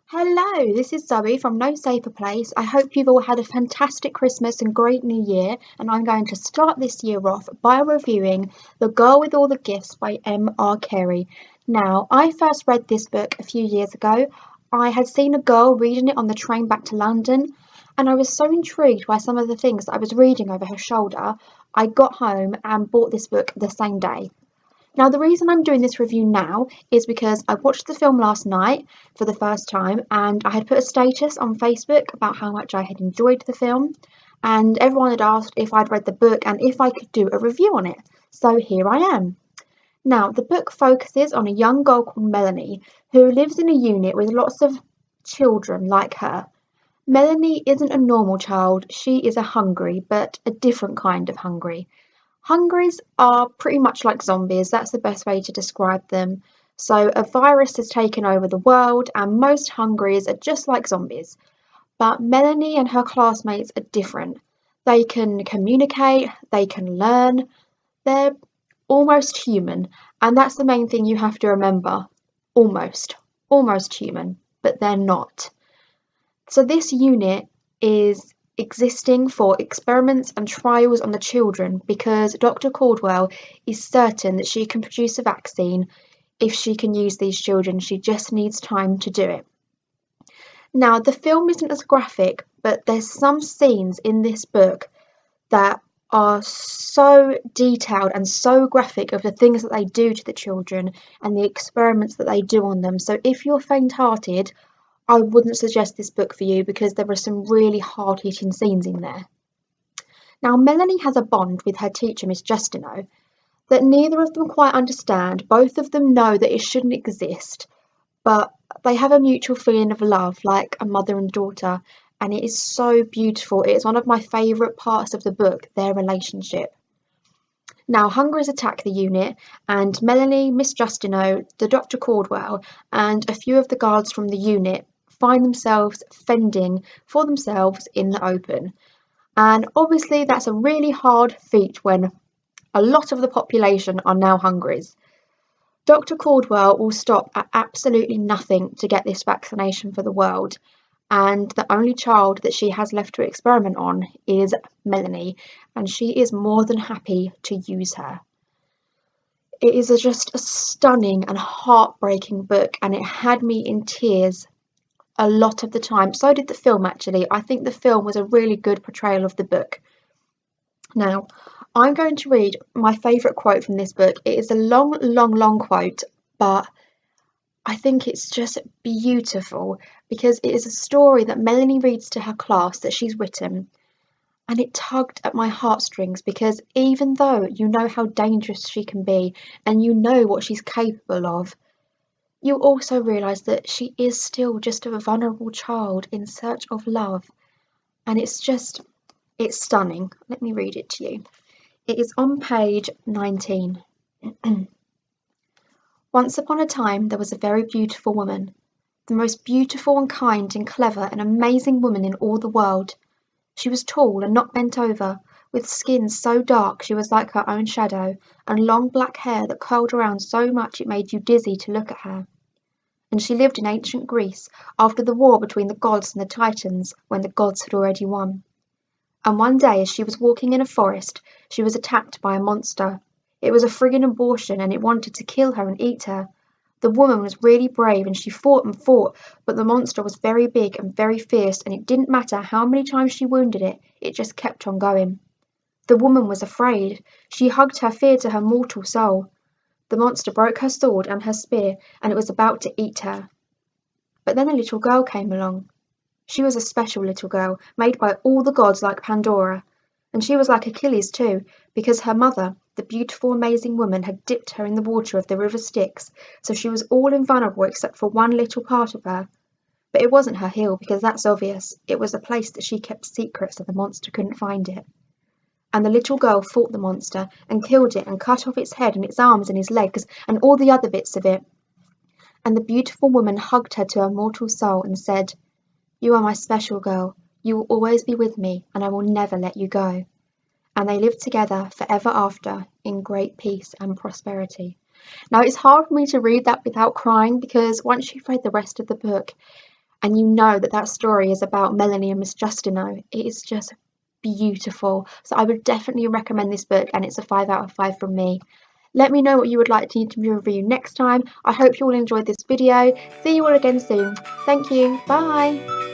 Hello, this is Zoe from No Safer Place. I hope you've all had a fantastic Christmas and great New Year, and I'm going to start this year off by reviewing The Girl with All the Gifts by M.R. Carey. Now, I first read this book a few years ago. I had seen a girl reading it on the train back to London, and I was so intrigued by some of the things that I was reading over her shoulder. I got home and bought this book the same day. Now, the reason I'm doing this review now is because I watched the film last night for the first time and I had put a status on Facebook about how much I had enjoyed the film, and everyone had asked if I'd read the book and if I could do a review on it. So here I am. Now, the book focuses on a young girl called Melanie who lives in a unit with lots of children like her. Melanie isn't a normal child, she is a hungry, but a different kind of hungry. Hungries are pretty much like zombies, that's the best way to describe them. So, a virus has taken over the world, and most hungries are just like zombies. But Melanie and her classmates are different. They can communicate, they can learn, they're almost human, and that's the main thing you have to remember. Almost. Almost human, but they're not. So this unit is existing for experiments and trials on the children because Dr. Caldwell is certain that she can produce a vaccine if she can use these children. She just needs time to do it. Now, the film isn't as graphic, but there's some scenes in this book that are so detailed and so graphic of the things that they do to the children and the experiments that they do on them. So if you're faint-hearted, I wouldn't suggest this book for you because there are some really hard-hitting scenes in there. Now, Melanie has a bond with her teacher, Miss Justino, that neither of them quite understand. Both of them know that it shouldn't exist, but they have a mutual feeling of love, like a mother and daughter, and it is so beautiful. It is one of my favourite parts of the book, their relationship. Now, hungers attack the unit, and Melanie, Miss Justino, the Dr. Caldwell, and a few of the guards from the unit find themselves fending for themselves in the open. And obviously, that's a really hard feat when a lot of the population are now hungries. Dr. Caldwell will stop at absolutely nothing to get this vaccination for the world, and the only child that she has left to experiment on is Melanie, and she is more than happy to use her. It is just a stunning and heartbreaking book, and it had me in tears a lot of the time. So did the film, actually. I think the film was a really good portrayal of the book. Now, I'm going to read my favourite quote from this book. It is a long quote, but I think it's just beautiful because it is a story that Melanie reads to her class that she's written, and it tugged at my heartstrings because even though you know how dangerous she can be and you know what she's capable of, you also realise that she is still just a vulnerable child in search of love, and it's stunning. Let me read it to you. It is on page 19. Once upon a time there was a very beautiful woman, the most beautiful and kind and clever and amazing woman in all the world. She was tall and not bent over, with skin so dark she was like her own shadow, and long black hair that curled around so much it made you dizzy to look at her. And she lived in ancient Greece, after the war between the gods and the Titans, when the gods had already won. And one day, as she was walking in a forest, she was attacked by a monster. It was a friggin' abortion, and it wanted to kill her and eat her. The woman was really brave, and she fought and fought, but the monster was very big and very fierce, and it didn't matter how many times she wounded it, it just kept on going. The woman was afraid. She hugged her fear to her mortal soul. The monster broke her sword and her spear, and it was about to eat her. But then a little girl came along. She was a special little girl, made by all the gods like Pandora. And she was like Achilles too, because her mother, the beautiful, amazing woman, had dipped her in the water of the river Styx, so she was all invulnerable except for one little part of her. But it wasn't her heel, because that's obvious. It was a place that she kept secret so the monster couldn't find it. And the little girl fought the monster and killed it and cut off its head and its arms and its legs and all the other bits of it. And the beautiful woman hugged her to her mortal soul and said, "You are my special girl. You will always be with me, and I will never let you go." And they lived together forever after in great peace and prosperity. Now, it's hard for me to read that without crying because once you've read the rest of the book, and you know that that story is about Melanie and Miss Justino. It is just beautiful. So I would definitely recommend this book, and it's a 5 out of 5 from me. Let me know what you would like to review next time. I hope you all enjoyed this video. See you all again soon. Thank you. Bye.